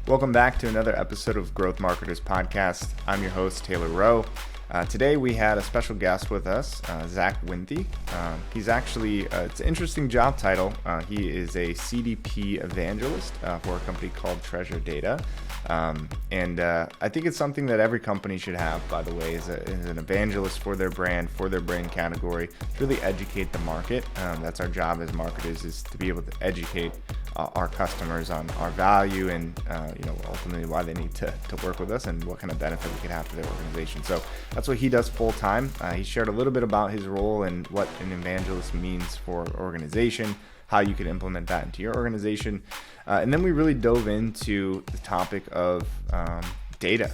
Welcome back to another episode of Growth Marketers Podcast. I'm your host, Taylor Rowe. Today we had a special guest with us, Zach Wenthe. He's actually, it's an interesting job title. He is a CDP evangelist for a company called Treasure Data. I think it's something that every company should have, by the way, is an evangelist for their brand category, to really educate the market. That's our job as marketers, is to be able to educate our customers on our value and ultimately why they need to work with us and what kind of benefit we can have to their organization. So that's what he does full time. He shared a little bit about his role and what an evangelist means for an organization, how you can implement that into your organization. And then we really dove into the topic of data.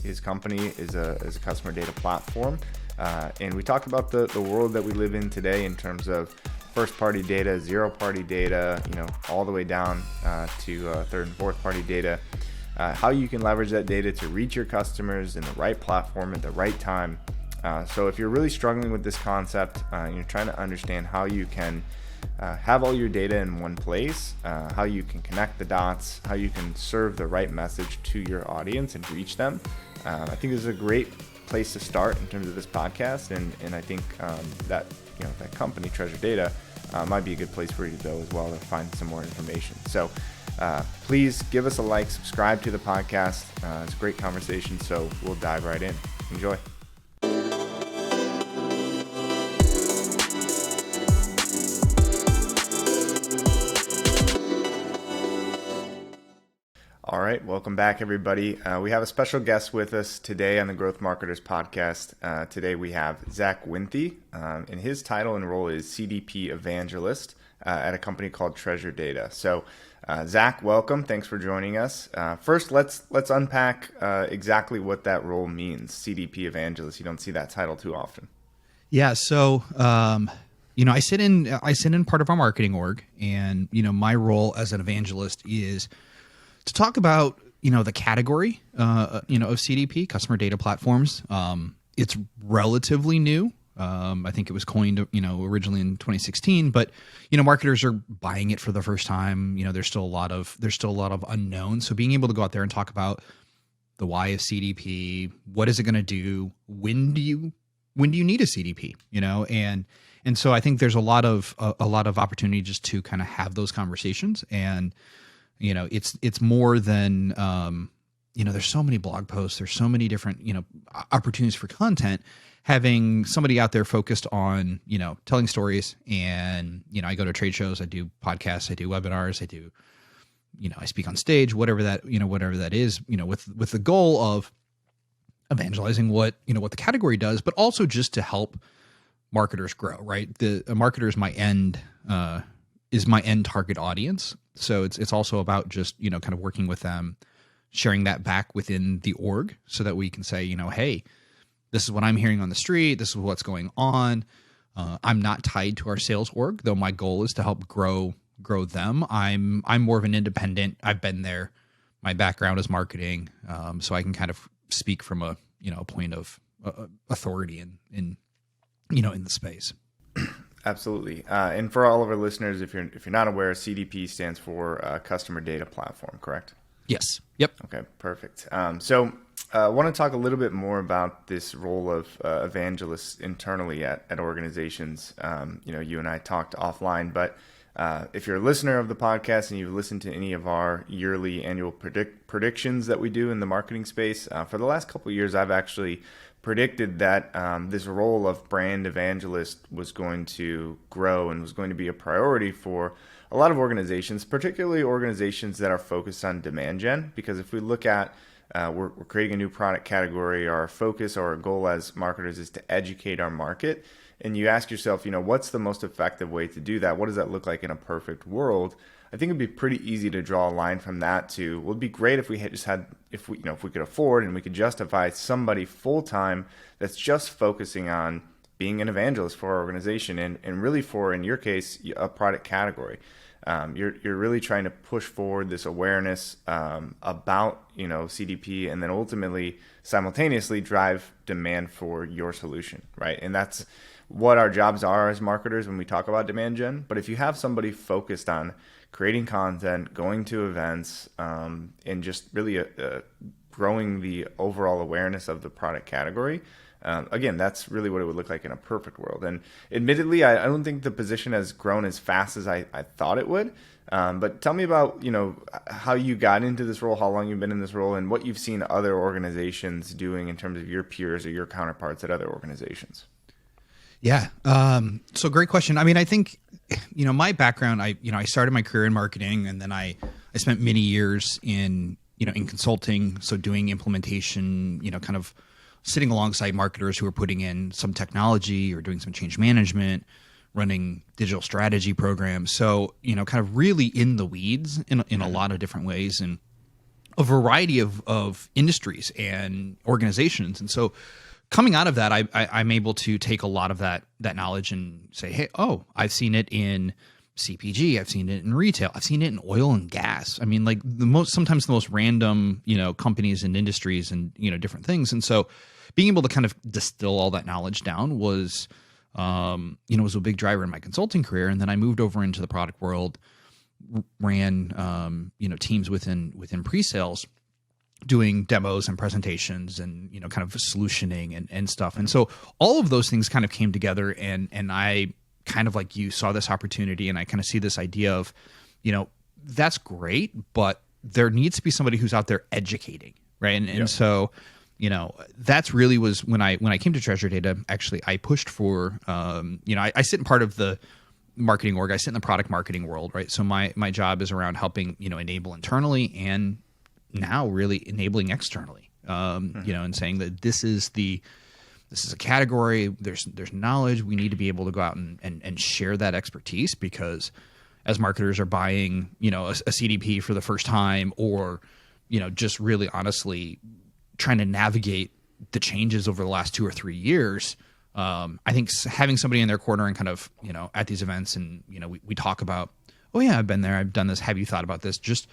His company is a customer data platform. And we talked about the world that we live in today in terms of first-party data, zero-party data, all the way down to third and fourth-party data. How you can leverage that data to reach your customers in the right platform at the right time. So if you're really struggling with this concept, you're trying to understand how you can have all your data in one place, how you can connect the dots, how you can serve the right message to your audience and reach them. I think this is a great place to start in terms of this podcast, and I think that company, Treasure Data, might be a good place for you to go as well to find some more information. So please give us a like, subscribe to the podcast. It's a great conversation, so we'll dive right in. Enjoy. All right, welcome back, everybody. We have a special guest with us today on the Growth Marketers Podcast. Today we have Zach Wenthe, and his title and role is CDP evangelist at a company called Treasure Data. So, Zach, welcome. Thanks for joining us. First, let's unpack exactly what that role means. CDP evangelist. You don't see that title too often. Yeah. So, I sit in part of our marketing org, and my role as an evangelist is to talk about, the category, of CDP, customer data platforms. It's relatively new. I think it was coined, originally in 2016, but, marketers are buying it for the first time. There's still a lot of unknowns. So being able to go out there and talk about the why of CDP, what is it going to do? When do you need a CDP, and so I think there's a lot of opportunity just to kind of have those conversations. And it's more than, there's so many blog posts, there's so many different, opportunities for content. Having somebody out there focused on, telling stories, and, I go to trade shows, I do podcasts, I do webinars, I do, I speak on stage, whatever that is, with the goal of evangelizing what the category does, but also just to help marketers grow, right? A marketer is my end target audience. So it's also about just, kind of working with them, sharing that back within the org so that we can say, hey, this is what I'm hearing on the street. This is what's going on. I'm not tied to our sales org, though my goal is to help grow them. I'm more of an independent. I've been there. My background is marketing. So I can kind of speak from a point of authority in the space. Absolutely. And for all of our listeners, if you're not aware, CDP stands for Customer Data Platform, correct? Yes. Yep. Okay, perfect. So I want to talk a little bit more about this role of evangelists internally at organizations. You and I talked offline, but if you're a listener of the podcast and you've listened to any of our yearly annual predictions that we do in the marketing space, for the last couple of years, I've actually predicted that this role of brand evangelist was going to grow and was going to be a priority for a lot of organizations, particularly organizations that are focused on demand gen. Because if we look at, we're creating a new product category, our focus or our goal as marketers is to educate our market. And you ask yourself, what's the most effective way to do that? What does that look like in a perfect world? I think it'd be pretty easy to draw a line from that to, well, it'd be great if we if we could afford and we could justify somebody full time that's just focusing on being an evangelist for our organization and really for, in your case, a product category. You're really trying to push forward this awareness about CDP, and then ultimately simultaneously drive demand for your solution, right? And that's what our jobs are as marketers when we talk about demand gen. But if you have somebody focused on creating content, going to events, and just really growing the overall awareness of the product category, again, that's really what it would look like in a perfect world. And admittedly, I don't think the position has grown as fast as I thought it would. But tell me about, how you got into this role, how long you've been in this role, and what you've seen other organizations doing in terms of your peers or your counterparts at other organizations. Yeah. So great question. I mean, I think, my background, I started my career in marketing, and then I spent many years in consulting. So doing implementation, kind of sitting alongside marketers who are putting in some technology or doing some change management, running digital strategy programs. So, kind of really in the weeds in a lot of different ways, and a variety of industries and organizations. And so coming out of that, I'm able to take a lot of that knowledge and say, hey, I've seen it in CPG, I've seen it in retail, I've seen it in oil and gas. I mean, like sometimes the most random, companies and industries and, different things. And so being able to kind of distill all that knowledge down was a big driver in my consulting career. And then I moved over into the product world, ran, teams within pre-sales, doing demos and presentations and, kind of solutioning and stuff. And so all of those things kind of came together, and I kind of, like you, saw this opportunity, and I kind of see this idea of, that's great, but there needs to be somebody who's out there educating. Right. And so, that's really was when I came to Treasure Data. Actually, I pushed for, I sit in part of the marketing org. I sit in the product marketing world, right? So my job is around helping, enable internally, and now really enabling externally, and saying that this is a category, there's knowledge, we need to be able to go out and share that expertise, because as marketers are buying, a CDP for the first time, or, just really honestly trying to navigate the changes over the last 2 or 3 years, I think having somebody in their corner and kind of, at these events, and, we talk about, oh yeah, I've been there, I've done this, have you thought about this? Just,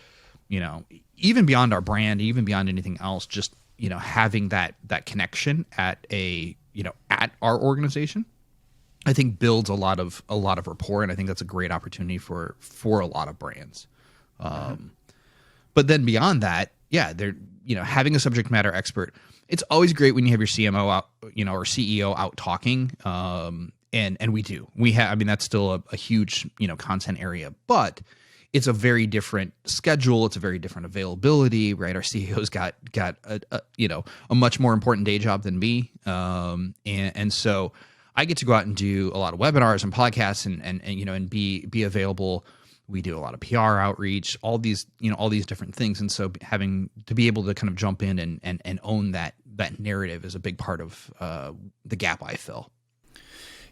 even beyond our brand, even beyond anything else, just, having that connection at at our organization, I think builds a lot of rapport. And I think that's a great opportunity for a lot of brands. But then beyond that, they're, having a subject matter expert, it's always great when you have your CMO out, or CEO out talking. And we have, I mean, that's still a huge, content area, but it's a very different schedule. It's a very different availability, right? Our CEO's got a much more important day job than me. And so I get to go out and do a lot of webinars and podcasts and be available. We do a lot of PR outreach, all these different things. And so having to be able to kind of jump in and own that narrative is a big part of the gap I fill.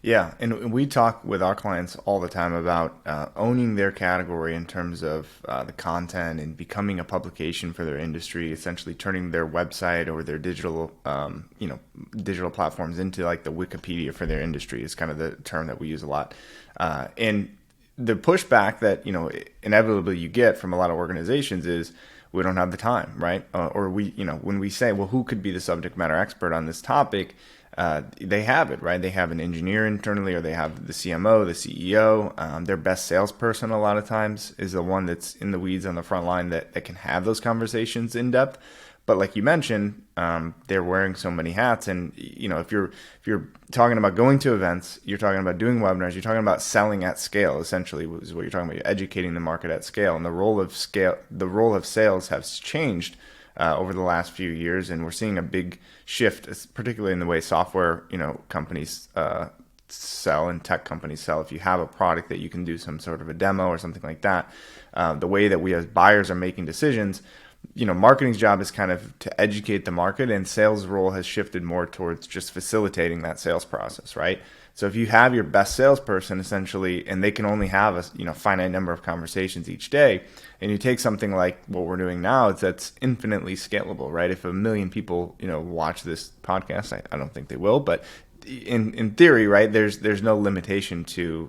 Yeah, and we talk with our clients all the time about owning their category in terms of the content and becoming a publication for their industry, essentially turning their website or their digital platforms into like the Wikipedia for their industry is kind of the term that we use a lot. And the pushback that, inevitably you get from a lot of organizations is we don't have the time, right? Or when we say, well, who could be the subject matter expert on this topic? They have it, right? They have an engineer internally, or they have the CMO, the CEO. Their best salesperson a lot of times is the one that's in the weeds on the front line that can have those conversations in depth. But like you mentioned, they're wearing so many hats. And, if you're talking about going to events, you're talking about doing webinars, you're talking about selling at scale, essentially, is what you're talking about. You're educating the market at scale. And the role of sales has changed over the last few years, and we're seeing a big shift, particularly in the way software, companies sell and tech companies sell. If you have a product that you can do some sort of a demo or something like that, the way that we as buyers are making decisions, marketing's job is kind of to educate the market, and sales role has shifted more towards just facilitating that sales process, right? So if you have your best salesperson essentially, and they can only have a finite number of conversations each day, and you take something like what we're doing now, that's infinitely scalable, right? If 1 million people watch this podcast, I don't think they will, but in theory, right, there's no limitation to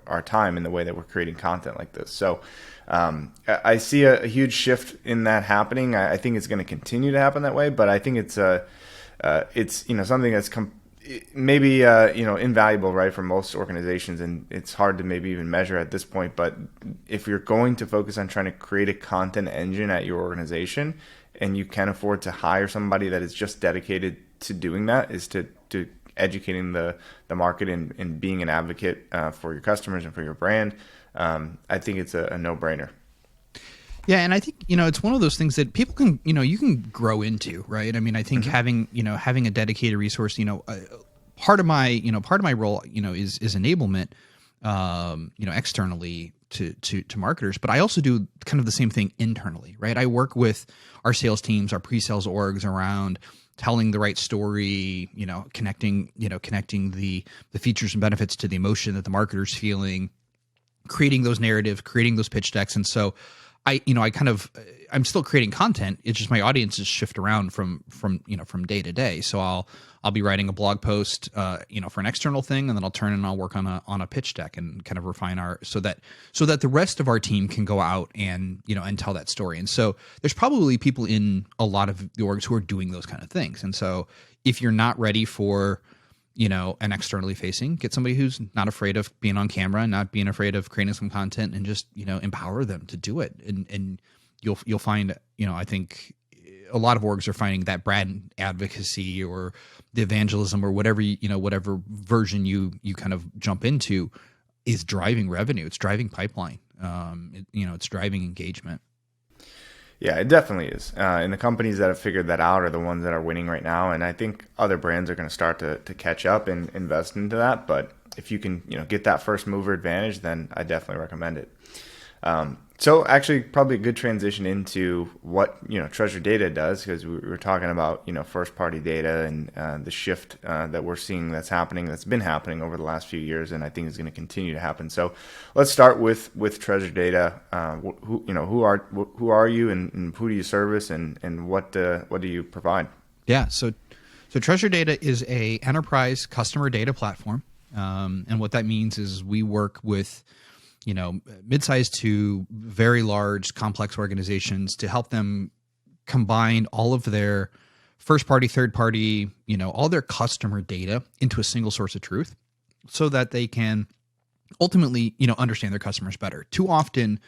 our time in the way that we're creating content like this. So I see a huge shift in that happening. I think it's going to continue to happen that way, but I think it's something that's maybe invaluable, right, for most organizations, and it's hard to maybe even measure at this point. But if you're going to focus on trying to create a content engine at your organization, and you can afford to hire somebody that is just dedicated to doing that, is to educating the market and being an advocate for your customers and for your brand, I think it's a no-brainer. Yeah, and I think it's one of those things that people can you can grow into, right? I mean, I think having a dedicated resource, part of my role is enablement, externally to marketers, but I also do kind of the same thing internally, right? I work with our sales teams, our pre-sales orgs around telling the right story, connecting the features and benefits to the emotion that the marketer's feeling, creating those narratives, creating those pitch decks. And so I'm still creating content. It's just my audiences shift around from day to day. So I'll be writing a blog post, for an external thing, and then I'll turn and I'll work on a pitch deck and kind of refine so that the rest of our team can go out and tell that story. And so there's probably people in a lot of the orgs who are doing those kind of things. And so if you're not ready for an externally facing, get somebody who's not afraid of being on camera and not being afraid of creating some content, and just, empower them to do it. And you'll find, I think a lot of orgs are finding that brand advocacy or the evangelism or whatever, whatever version you kind of jump into is driving revenue. It's driving pipeline. It's driving engagement. Yeah, it definitely is. And the companies that have figured that out are the ones that are winning right now. And I think other brands are going to start to catch up and invest into that. But if you can, get that first mover advantage, then I definitely recommend it. So actually probably a good transition into what, Treasure Data does, because we were talking about, first party data and the shift that we're seeing that's been happening over the last few years, and I think is going to continue to happen. So let's start with Treasure Data. Who are you, and who do you service, and what do you provide? Yeah. So Treasure Data is a enterprise customer data platform. And what that means is we work with mid-sized to very large, complex organizations to help them combine all of their first-party, third-party, all their customer data into a single source of truth, so that they can ultimately, understand their customers better. Too often,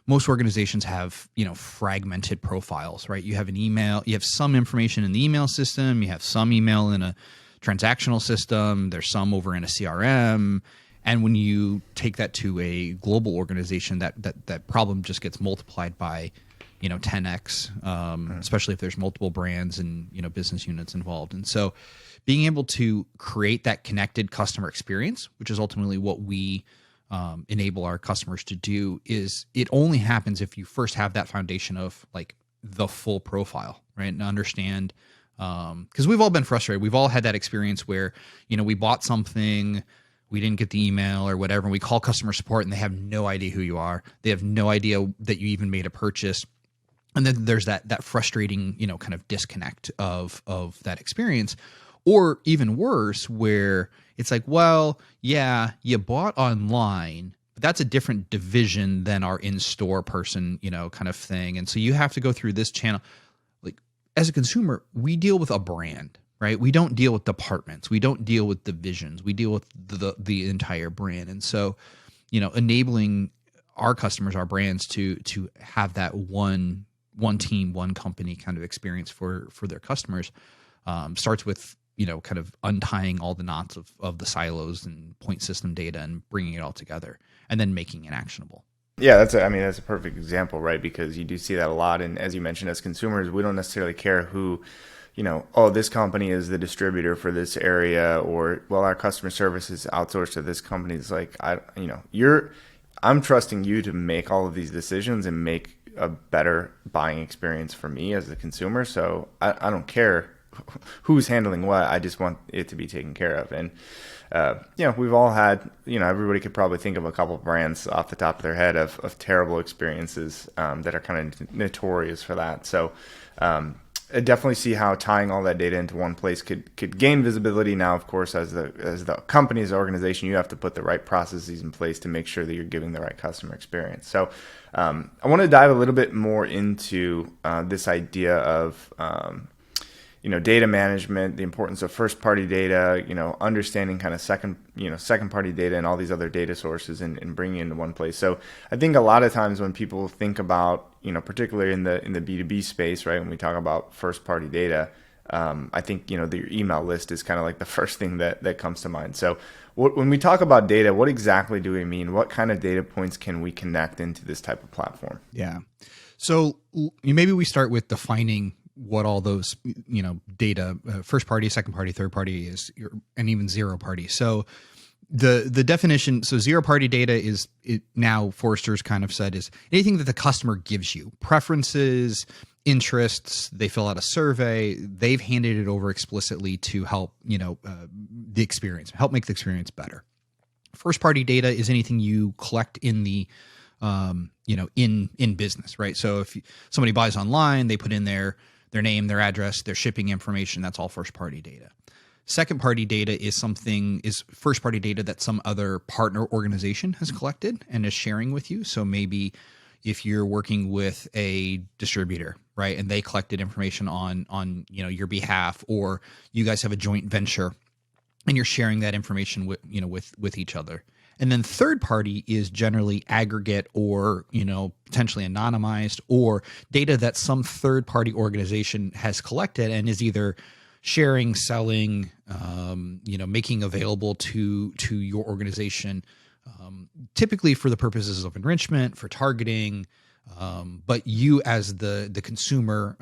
most organizations have, fragmented profiles, right? You have an email, you have some information in the email system, you have some email in a transactional system, there's some over in a CRM. And when you take that to a global organization, that problem just gets multiplied by, 10x, especially if there's multiple brands and, business units involved. And so being able to create that connected customer experience, which is ultimately what we enable our customers to do, is it only happens if you first have that foundation of like the full profile, right? And understand, because we've all been frustrated. We've all had that experience where, we bought something, we didn't get the email or whatever, and we call customer support and they have no idea who you are. They have no idea that you even made a purchase. And then there's that frustrating, kind of disconnect of that experience. Or even worse, where it's like, well, yeah, you bought online, but that's a different division than our in-store person, kind of thing. And so you have to go through this channel. Like, as a consumer, we deal with a brand, right? We don't deal with departments. We don't deal with divisions. We deal with the entire brand. And so, enabling our customers, our brands to have that one team, one company kind of experience for their customers starts with, kind of untying all the knots of the silos and point system data and bringing it all together and then making it actionable. Yeah, that's a perfect example, right? Because you do see that a lot. And as you mentioned, as consumers, we don't necessarily care who, this company is the distributor for this area, or, well, our customer service is outsourced to this company. It's like, I'm trusting you to make all of these decisions and make a better buying experience for me as a consumer. So I don't care who's handling what. I just want it to be taken care of. And, we've all had, everybody could probably think of a couple of brands off the top of their head of terrible experiences that are kind of notorious for that. So I definitely see how tying all that data into one place could gain visibility. Now, of course, as the company, as the organization, you have to put the right processes in place to make sure that you're giving the right customer experience. So I want to dive a little bit more into this idea of data management, the importance of first party data, understanding kind of second party data and all these other data sources and bringing it into one place. So I think a lot of times when people think about, particularly in the B2B space, right, when we talk about first party data, I think, your email list is kind of like the first thing that comes to mind. So when we talk about data, what exactly do we mean? What kind of data points can we connect into this type of platform? Yeah. So maybe we start with defining what all those, data, first party, second party, third party is, and even zero party. So the definition, so zero party data is now Forrester's kind of said is anything that the customer gives you, preferences, interests, they fill out a survey, they've handed it over explicitly to help, the experience, help make the experience better. First party data is anything you collect in the, in business, right? So if somebody buys online, they put in their name, their address, their shipping information, that's all first party data. Second party data is first party data that some other partner organization has collected and is sharing with you. So maybe if you're working with a distributor, right, and they collected information on your behalf, or you guys have a joint venture and you're sharing that information with each other. And then third party is generally aggregate or, potentially anonymized, or data that some third party organization has collected and is either sharing, selling, making available to your organization, typically for the purposes of enrichment, for targeting. But you as the consumer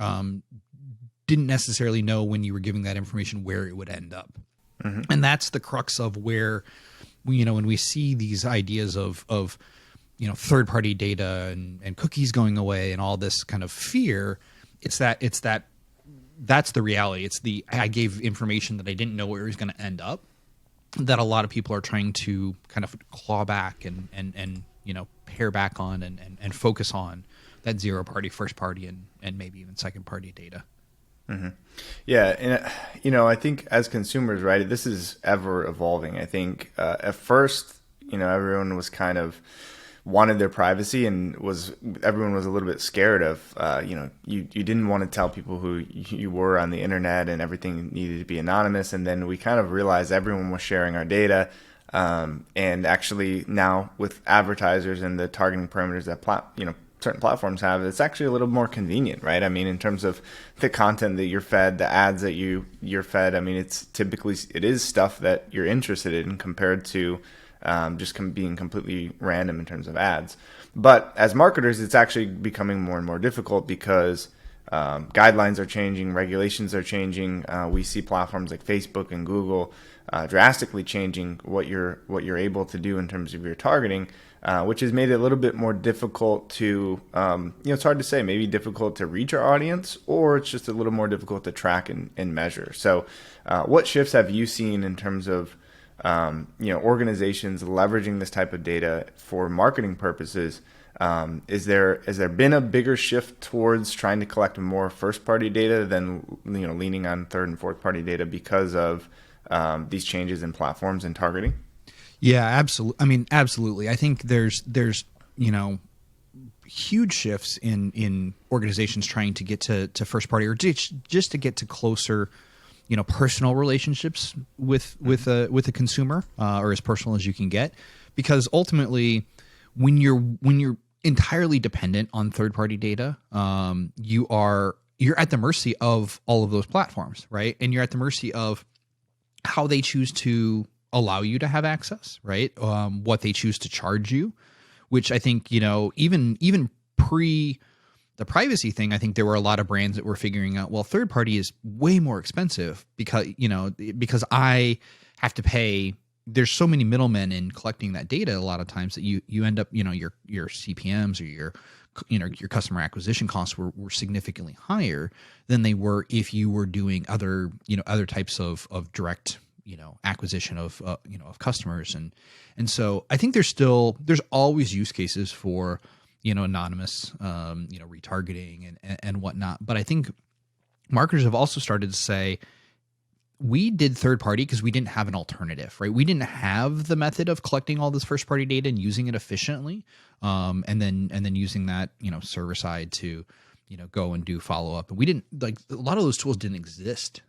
didn't necessarily know when you were giving that information where it would end up. Mm-hmm. And that's the crux of where, when we see these ideas of third-party data and cookies going away and all this kind of fear, that's the reality. It's I gave information that I didn't know where it was going to end up, that a lot of people are trying to kind of claw back and pare back on and focus on that zero-party, first-party, and maybe even second-party data. Mm-hmm. Yeah. And, I think as consumers, right, this is ever evolving. I think at first, everyone was kind of wanted their privacy and everyone was a little bit scared of, you didn't want to tell people who you were on the internet and everything needed to be anonymous. And then we kind of realized everyone was sharing our data. And actually now with advertisers and the targeting parameters that certain platforms have, it's actually a little more convenient, right? I mean, in terms of the content that you're fed, the ads that you're fed, I mean, it is stuff that you're interested in compared to just being completely random in terms of ads. But as marketers, it's actually becoming more and more difficult because guidelines are changing, regulations are changing. We see platforms like Facebook and Google drastically changing what you're able to do in terms of your targeting, which has made it a little bit more difficult to, it's hard to say, maybe difficult to reach our audience, or it's just a little more difficult to track and measure. So what shifts have you seen in terms of, organizations leveraging this type of data for marketing purposes? Has there been a bigger shift towards trying to collect more first party data than, leaning on third and fourth party data because of these changes in platforms and targeting? Yeah, absolutely. I mean, absolutely. I think there's huge shifts in organizations trying to get to first party, or just to get to closer, personal relationships with a consumer, or as personal as you can get, because ultimately, when you're entirely dependent on third party data, you're at the mercy of all of those platforms, right? And you're at the mercy of how they choose to allow you to have access, right? What they choose to charge you, which I think, even pre the privacy thing, I think there were a lot of brands that were figuring out, well, third party is way more expensive because I have to pay. There's so many middlemen in collecting that data a lot of times that you end up, your CPMs or your customer acquisition costs were significantly higher than they were if you were doing other types of direct acquisition of customers. And so I think there's always use cases for, anonymous, retargeting and whatnot. But I think marketers have also started to say, we did third party because we didn't have an alternative, right? We didn't have the method of collecting all this first party data and using it efficiently. And then using that, server side to, go and do follow up. And we didn't like a lot of those tools didn't exist.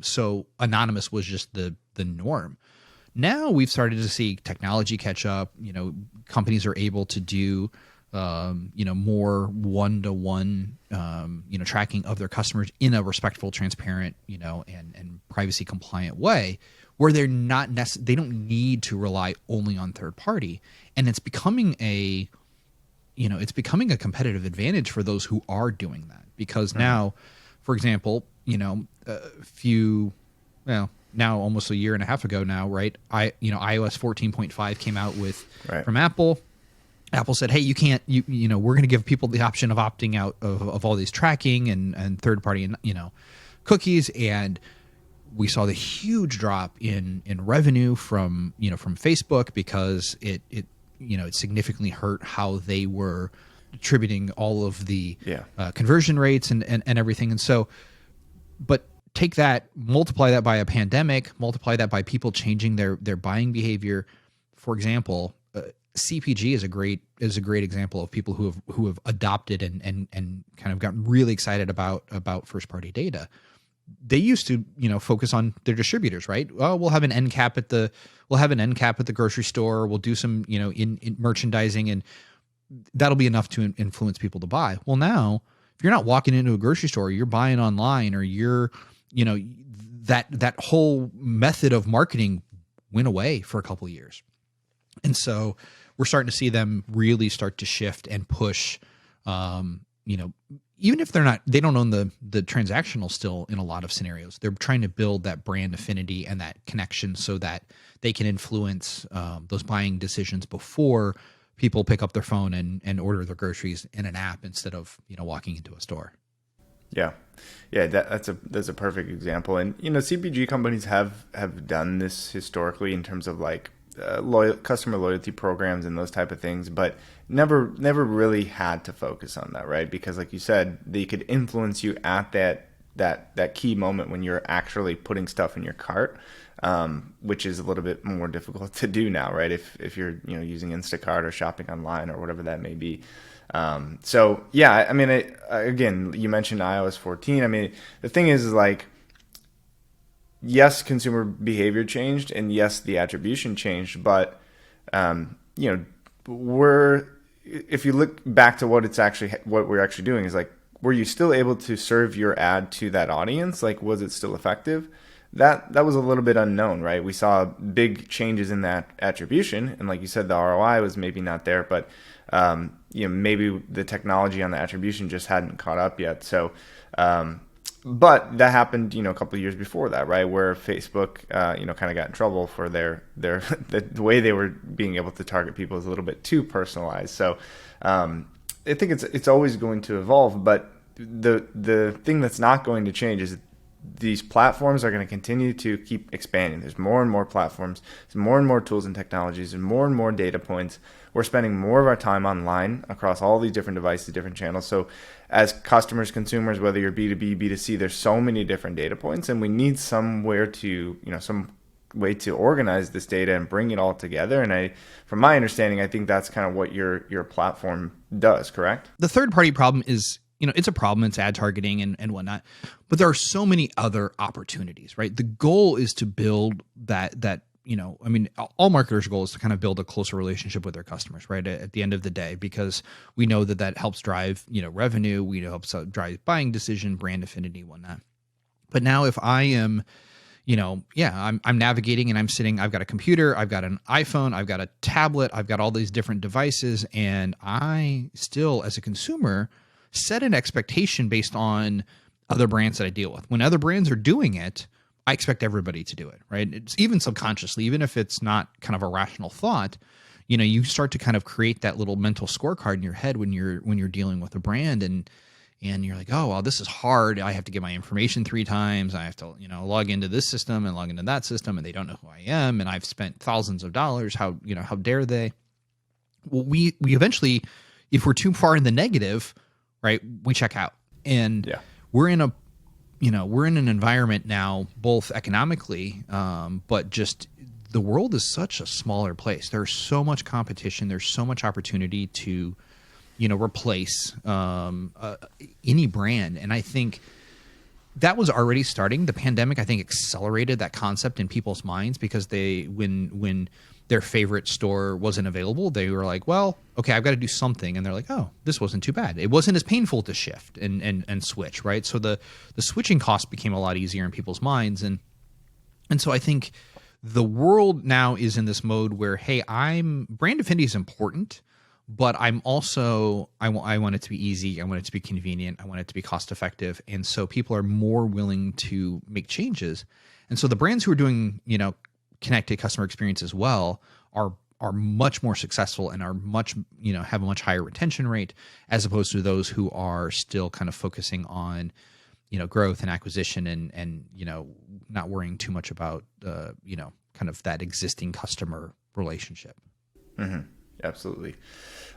So anonymous was just the norm. Now we've started to see technology catch up. Companies are able to do, more one-to-one, tracking of their customers in a respectful, transparent, and privacy compliant way, where they're not they don't need to rely only on third party, and it's becoming a competitive advantage for those who are doing that, because now, for example, now almost a year and a half ago now, right? iOS 14.5 came out from Apple. Apple said, hey, you can't, we're going to give people the option of opting out of all these tracking and third party, cookies. And we saw the huge drop in revenue from Facebook, because it significantly hurt how they were attributing all of the conversion rates and everything. And so, but take that, multiply that by a pandemic, multiply that by people changing their buying behavior. For example, CPG is a great example of people who have adopted and kind of gotten really excited about first party data. They used to focus on their distributors, right? Oh, we'll have an end cap at the grocery store. We'll do some in merchandising, and that'll be enough to influence people to buy. Well, now if you're not walking into a grocery store, you're buying online, or you're that whole method of marketing went away for a couple of years. And so we're starting to see them really start to shift and push, even if they don't own the transactional still in a lot of scenarios, they're trying to build that brand affinity and that connection so that they can influence those buying decisions before people pick up their phone and order their groceries in an app instead of, walking into a store. Yeah. That's a perfect example. And, CPG companies have done this historically in terms of like customer loyalty programs and those type of things, but never really had to focus on that, right? Because like you said, they could influence you at that key moment when you're actually putting stuff in your cart, which is a little bit more difficult to do now, right? If you're using Instacart or shopping online or whatever that may be. So yeah, I mean, again, you mentioned iOS 14. I mean, the thing is like, yes, consumer behavior changed, and yes, the attribution changed, but if you look back to what we're actually doing is like, were you still able to serve your ad to that audience? Like, was it still effective? That was a little bit unknown, right? We saw big changes in that attribution, and like you said, the ROI was maybe not there, but maybe the technology on the attribution just hadn't caught up yet. So, but that happened, a couple of years before that, right? Where Facebook, kind of got in trouble for the way they were being able to target people is a little bit too personalized. So, I think it's always going to evolve, but the thing that's not going to change is these platforms are going to continue to keep expanding. There's more and more platforms, there's more and more tools and technologies, and more data points. We're spending more of our time online across all these different devices, different channels. So as customers, consumers, whether you're B2B, B2C, there's so many different data points, and we need some way to organize this data and bring it all together. And from my understanding, I think that's kind of what your platform does, correct? The third party problem is, it's a problem. It's ad targeting and whatnot, but there are so many other opportunities, right? The goal is to build that, all marketers' goal is to kind of build a closer relationship with their customers, right? At the end of the day, because we know that helps drive, revenue, helps drive buying decision, brand affinity, whatnot. But now if I am, I'm navigating and I'm sitting, I've got a computer, I've got an iPhone, I've got a tablet, I've got all these different devices, and I still, as a consumer, set an expectation based on other brands that I deal with. When other brands are doing it, I expect everybody to do it, right? It's even subconsciously, even if it's not kind of a rational thought, you start to kind of create that little mental scorecard in your head when you're dealing with a brand, and you're like, oh, well, this is hard. I have to get my information 3 times. I have to, log into this system and log into that system, and they don't know who I am, and I've spent thousands of dollars. How dare they? Well, we eventually, if we're too far in the negative, right, we check out, and we're in an environment now, both economically, but just the world is such a smaller place. There's so much competition. There's so much opportunity to replace any brand. And I think that was already starting. The pandemic, I think, accelerated that concept in people's minds because when their favorite store wasn't available, they were like, well, okay, I've got to do something. And they're like, oh, this wasn't too bad. It wasn't as painful to shift and switch, right? So the switching cost became a lot easier in people's minds. And so I think the world now is in this mode where, hey, brand affinity is important, but I'm also, I want it to be easy. I want it to be convenient. I want it to be cost effective. And so people are more willing to make changes. And so the brands who are doing, connected customer experience as well are much more successful and are have a much higher retention rate, as opposed to those who are still kind of focusing on, growth and acquisition and not worrying too much about, kind of that existing customer relationship. Mm-hmm. Absolutely.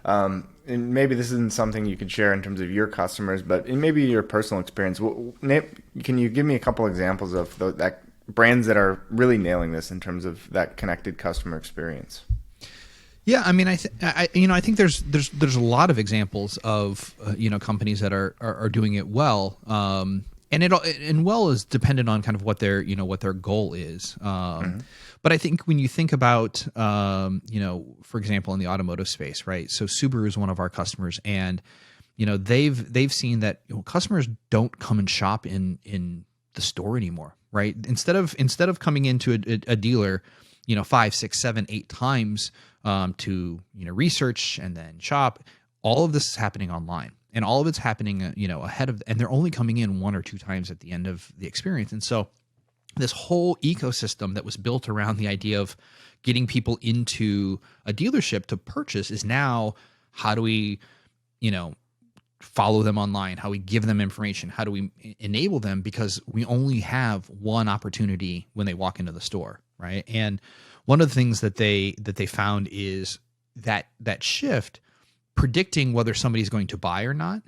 And maybe this isn't something you could share in terms of your customers, but in maybe your personal experience, can you give me a couple examples of that brands that are really nailing this in terms of that connected customer experience? Yeah, I mean, I think there's a lot of examples of companies that are doing it well, and well is dependent on kind of what their goal is. Mm-hmm. But I think when you think about for example, in the automotive space, right? So Subaru is one of our customers, and they've seen that customers don't come and shop in the store anymore, right? Instead of coming into a dealer, 5, 6, 7, 8 times to research and then shop, all of this is happening online, and all of it's happening ahead of, and they're only coming in 1 or 2 times at the end of the experience. And so this whole ecosystem that was built around the idea of getting people into a dealership to purchase is now, how do we follow them online, how we give them information, how do we enable them, because we only have one opportunity when they walk into the store, right? And one of the things that they found is that shift, predicting whether somebody's going to buy or not.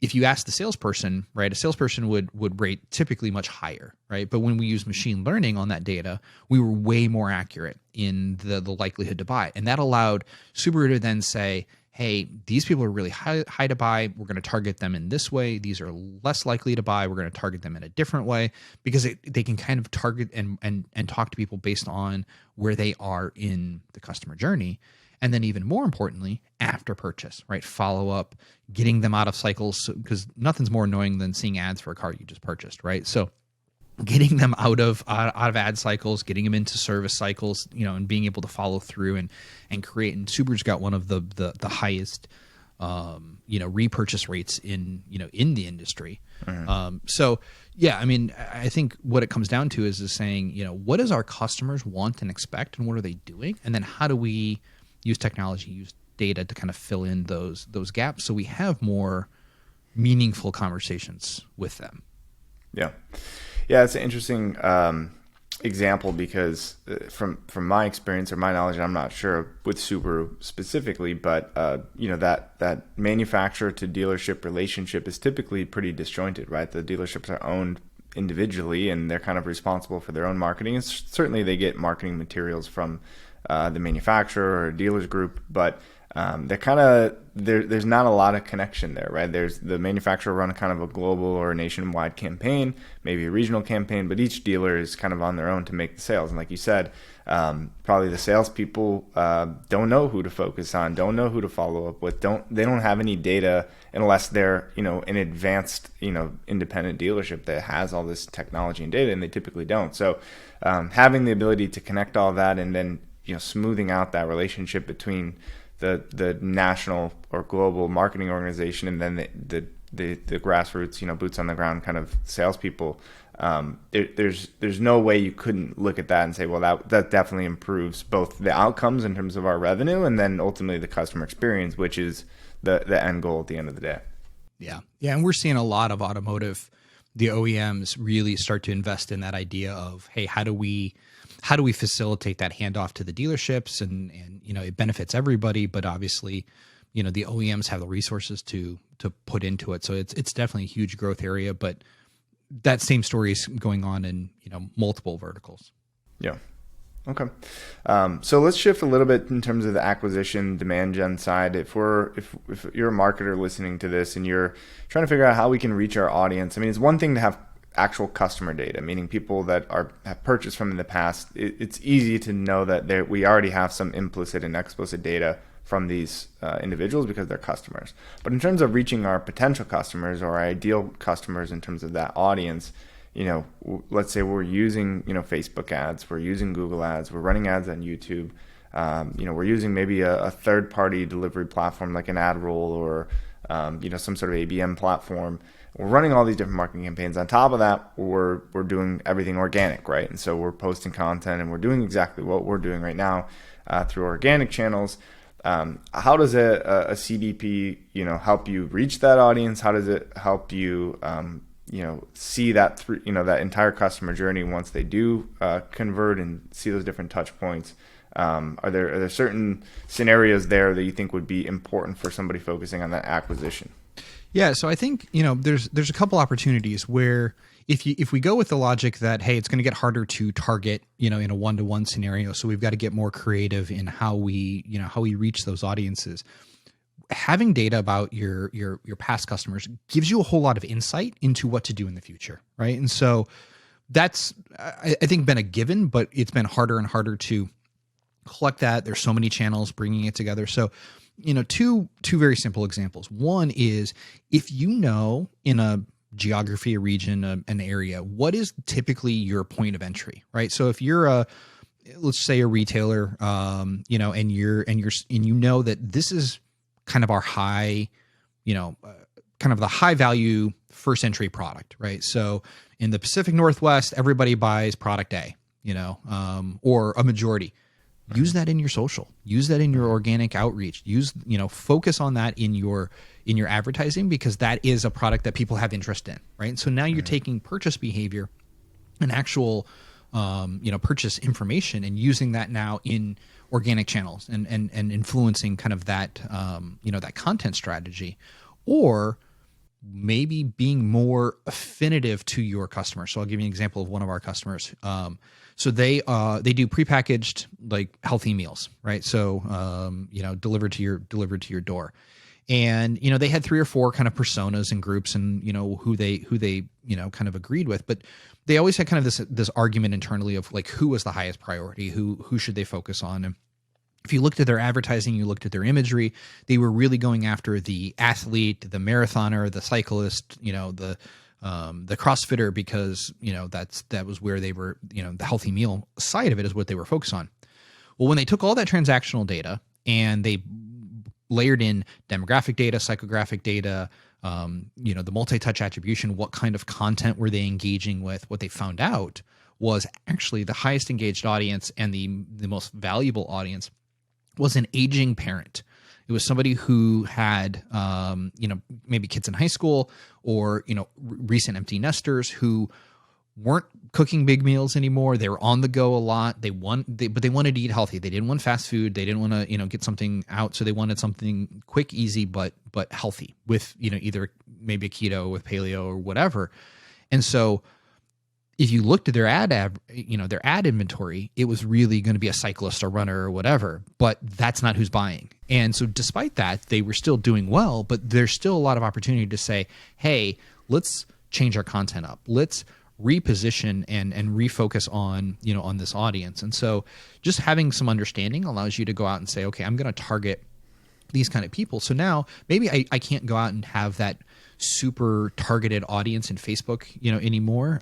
If you ask the salesperson, right, a salesperson would rate typically much higher, right? But when we use machine learning on that data, we were way more accurate in the likelihood to buy. And that allowed Subaru to then say, hey, these people are really high to buy. We're going to target them in this way. These are less likely to buy. We're going to target them in a different way, because they can kind of target and talk to people based on where they are in the customer journey. And then even more importantly, after purchase, right? Follow up, getting them out of cycles, because nothing's more annoying than seeing ads for a car you just purchased, right? So getting them out of ad cycles, getting them into service cycles, and being able to follow through and create. And Subaru's got one of the highest, repurchase rates in the industry. Mm-hmm. So yeah, I mean, I think what it comes down to is saying, what does our customers want and expect, and what are they doing? And then how do we use technology, use data to kind of fill in those gaps, so we have more meaningful conversations with them. Yeah, it's an interesting example, because from my experience or my knowledge, I'm not sure with Subaru specifically, but that manufacturer to dealership relationship is typically pretty disjointed, right? The dealerships are owned individually, and they're kind of responsible for their own marketing. And certainly they get marketing materials from the manufacturer or dealers group, but there's not a lot of connection there, right? There's the manufacturer run kind of a global or a nationwide campaign, maybe a regional campaign, but each dealer is kind of on their own to make the sales. And like you said, probably the salespeople don't know who to focus on, don't know who to follow up with, they don't have any data unless they're an advanced independent dealership that has all this technology and data, and they typically don't. So having the ability to connect all that, and then smoothing out that relationship between the national or global marketing organization and then the grassroots, boots on the ground kind of salespeople. There's no way you couldn't look at that and say, well, that definitely improves both the outcomes in terms of our revenue, and then ultimately the customer experience, which is the end goal at the end of the day. Yeah, and we're seeing a lot of the OEMs really start to invest in that idea of, hey, how do we facilitate that handoff to the dealerships, and it benefits everybody, but obviously, the OEMs have the resources to put into it. So it's definitely a huge growth area, but that same story is going on in, multiple verticals. Yeah. Okay. So let's shift a little bit in terms of the acquisition demand gen side. If you're a marketer listening to this and you're trying to figure out how we can reach our audience, I mean, it's one thing to have actual customer data, meaning people that have purchased from in the past. It's easy to know that we already have some implicit and explicit data from these individuals because they're customers. But in terms of reaching our potential customers or our ideal customers in terms of that audience, let's say we're using, Facebook ads, we're using Google ads, we're running ads on YouTube, we're using maybe a third-party delivery platform like an AdRoll or, some sort of ABM platform. We're running all these different marketing campaigns. On top of that, we're doing everything organic, right? And so we're posting content and we're doing exactly what we're doing right now through organic channels. How does a CDP, help you reach that audience? How does it help you, see that through, that entire customer journey once they do convert and see those different touch points? Are there certain scenarios there that you think would be important for somebody focusing on that acquisition? Yeah, so I think there's a couple opportunities where if we go with the logic that, hey, it's going to get harder to target in a one-to-one scenario, so we've got to get more creative in how we reach those audiences. Having data about your past customers gives you a whole lot of insight into what to do in the future, right? And so that's, I think, been a given, but it's been harder and harder to collect that. There's so many channels bringing it together. So, two very simple examples. One is if in a geography, a region, an area, what is typically your point of entry, right? So if you're let's say a retailer, and that this is kind of our high, kind of the high value first entry product, right? So in the Pacific Northwest, everybody buys product A, or a majority. Use that in your social, use that in your organic outreach, focus on that in your advertising, because that is a product that people have interest in, right? And so now you're taking purchase behavior and actual, purchase information and using that now in organic channels and influencing kind of that, that content strategy, or maybe being more affinitive to your customer. So I'll give you an example of one of our customers. So they do prepackaged like healthy meals, right? So delivered to your door, and they had 3 or 4 kind of personas and groups, and who they kind of agreed with, but they always had kind of this argument internally of like who was the highest priority, who should they focus on. And if you looked at their advertising, you looked at their imagery, they were really going after the athlete, the marathoner, the cyclist, the CrossFitter, because that was where they were, the healthy meal side of it is what they were focused on. Well, when they took all that transactional data and they layered in demographic data, psychographic data, the multi-touch attribution, what kind of content were they engaging with, what they found out was actually the highest engaged audience and the most valuable audience was an aging parent. It was somebody who had, maybe kids in high school, or, recent empty nesters who weren't cooking big meals anymore. They were on the go a lot. But they wanted to eat healthy. They didn't want fast food. They didn't want to, get something out. So they wanted something quick, easy, but healthy with, either maybe a keto with paleo or whatever. And so if you looked at their ad inventory, it was really going to be a cyclist or runner or whatever, but that's not who's buying. And so despite that, they were still doing well, but there's still a lot of opportunity to say, hey, let's change our content up. Let's reposition and refocus on, on this audience. And so just having some understanding allows you to go out and say, okay, I'm going to target these kind of people. So now maybe I can't go out and have that super targeted audience in Facebook, anymore.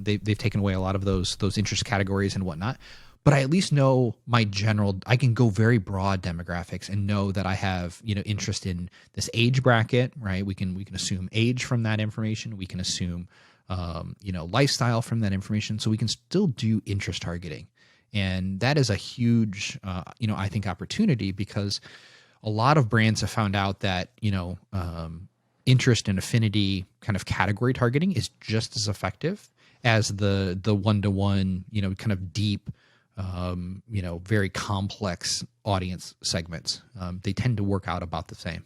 They've taken away a lot of those interest categories and whatnot. But I at least know I can go very broad demographics and know that I have, interest in this age bracket, right? We can assume age from that information. We can assume, lifestyle from that information. So we can still do interest targeting. And that is a huge, I think opportunity, because a lot of brands have found out that, interest and affinity kind of category targeting is just as effective as the one-to-one, kind of deep, very complex audience segments. They tend to work out about the same.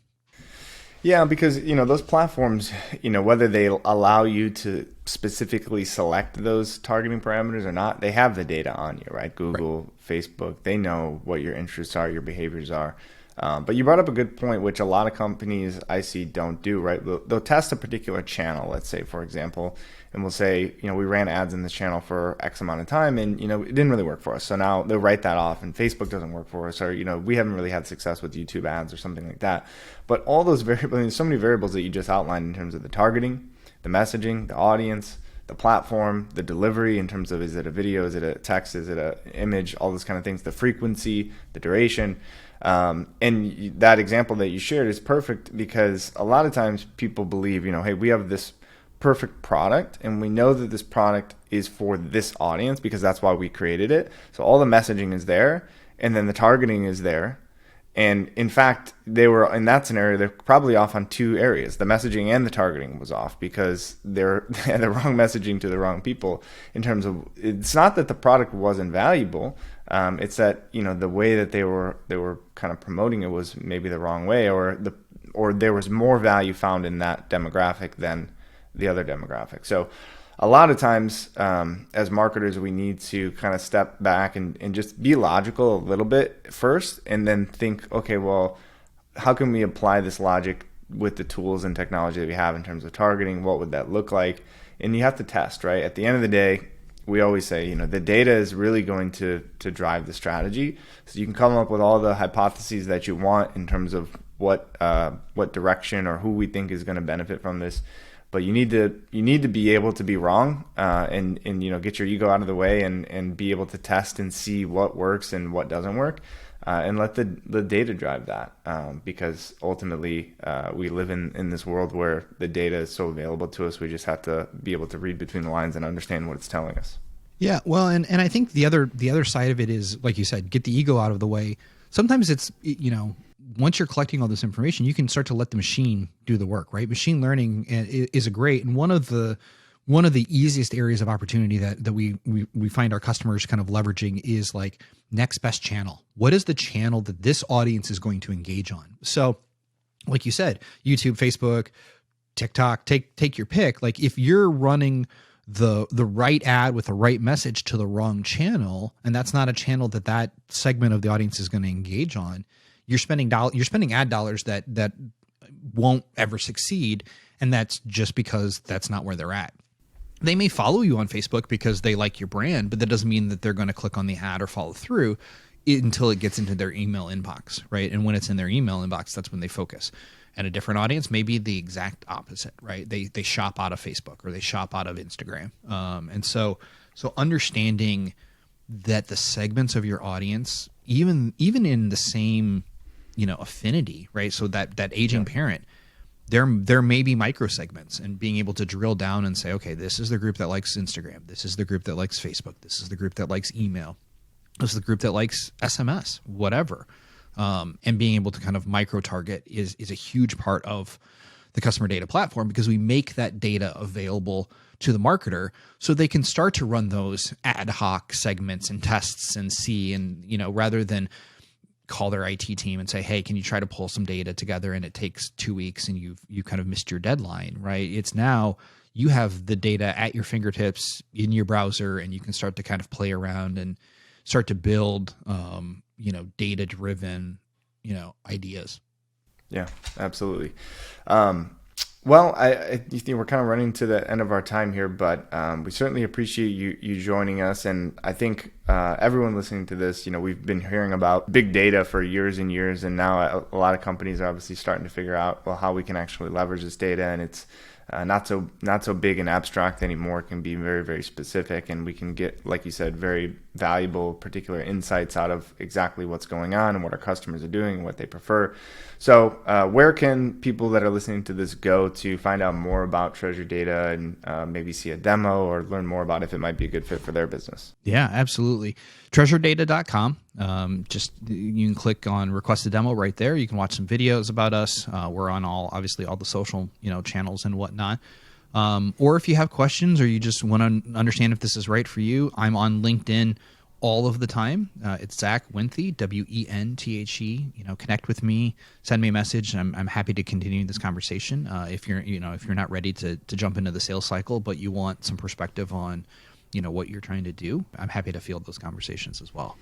Yeah, because those platforms, whether they allow you to specifically select those targeting parameters or not, they have the data on you, right? Google, Facebook, they know what your interests are, your behaviors are. But you brought up a good point, which a lot of companies I see don't do, right? They'll test a particular channel, let's say, for example, and we'll say, we ran ads in this channel for X amount of time and, it didn't really work for us. So now they'll write that off and Facebook doesn't work for us, or, we haven't really had success with YouTube ads or something like that. But all those variables, there's so many variables that you just outlined in terms of the targeting, the messaging, the audience, the platform, the delivery in terms of, is it a video, is it a text, is it an image, all those kind of things, the frequency, the duration. And that example that you shared is perfect because a lot of times people believe, hey, we have this perfect product and we know that this product is for this audience because that's why we created it. So all the messaging is there and then the targeting is there. And in fact, they were in that scenario, they're probably off on two areas. The messaging and the targeting was off because they had the wrong messaging to the wrong people in terms of, it's not that the product wasn't valuable. It's that, the way that they were kind of promoting it was maybe the wrong way, or there was more value found in that demographic than the other demographic. So a lot of times as marketers, we need to kind of step back and just be logical a little bit first and then think, okay, well, how can we apply this logic with the tools and technology that we have in terms of targeting? What would that look like? And you have to test, right? At the end of the day, we always say, the data is really going to drive the strategy. So you can come up with all the hypotheses that you want in terms of what direction or who we think is going to benefit from this. But you need to be able to be wrong and get your ego out of the way and be able to test and see what works and what doesn't work and let the data drive that because ultimately we live in this world where the data is so available to us. We just have to be able to read between the lines and understand what it's telling us. Yeah, well, and I think the other side of it is, like you said, get the ego out of the way. Sometimes it's once you're collecting all this information, you can start to let the machine do the work, right? Machine learning is a great, and one of the easiest areas of opportunity that we find our customers kind of leveraging is like next best channel. What is the channel that this audience is going to engage on? So like you said, YouTube, Facebook, TikTok, take your pick. Like if you're running the right ad with the right message to the wrong channel, and that's not a channel that segment of the audience is going to engage on, you're spending ad dollars that won't ever succeed, and that's just because that's not where they're at. They may follow you on Facebook because they like your brand, but that doesn't mean that they're going to click on the ad or follow through until it gets into their email inbox, right? And when it's in their email inbox, that's when they focus. And a different audience may be the exact opposite, right? They shop out of Facebook or they shop out of Instagram. And so understanding that the segments of your audience, even in the same affinity, right? So that aging parent, there may be micro segments, and being able to drill down and say, okay, this is the group that likes Instagram. This is the group that likes Facebook. This is the group that likes email. This is the group that likes SMS, whatever. And being able to kind of micro target is a huge part of the customer data platform, because we make that data available to the marketer so they can start to run those ad hoc segments and tests and see, and rather than call their IT team and say, hey, can you try to pull some data together, and it takes 2 weeks and you kind of missed your deadline, right? It's now you have the data at your fingertips in your browser, and you can start to kind of play around and start to build data driven ideas. Yeah, absolutely. Well, I think we're kind of running to the end of our time here, but we certainly appreciate you joining us. And I think everyone listening to this, we've been hearing about big data for years and years, and now a lot of companies are obviously starting to figure out, well, how we can actually leverage this data. And it's not so big and abstract anymore. It can be very, very specific, and we can get, like you said, very valuable particular insights out of exactly what's going on and what our customers are doing and what they prefer. So where can people that are listening to this go to find out more about Treasure Data and maybe see a demo or learn more about if it might be a good fit for their business? Yeah, absolutely. TreasureData.com. You can click on request a demo right there. You can watch some videos about us. We're on obviously all the social channels and whatnot. Or if you have questions or you just want to understand if this is right for you, I'm on LinkedIn all of the time. It's Zach Wenthe, Wenthe. Connect with me, send me a message. I'm happy to continue this conversation. If you're not ready to jump into the sales cycle, but you want some perspective on, what you're trying to do, I'm happy to field those conversations as well.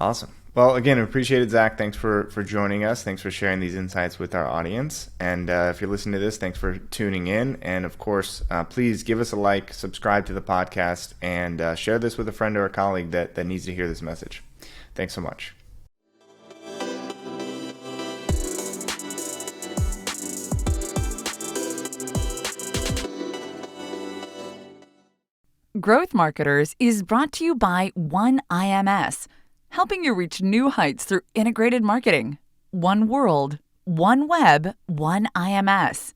Awesome. Well, again, I appreciate it, Zach. Thanks for joining us. Thanks for sharing these insights with our audience. And if you're listening to this, thanks for tuning in. And of course, please give us a like, subscribe to the podcast, and share this with a friend or a colleague that needs to hear this message. Thanks so much. Growth Marketers is brought to you by One IMS, helping you reach new heights through integrated marketing. One world, one web, one IMS.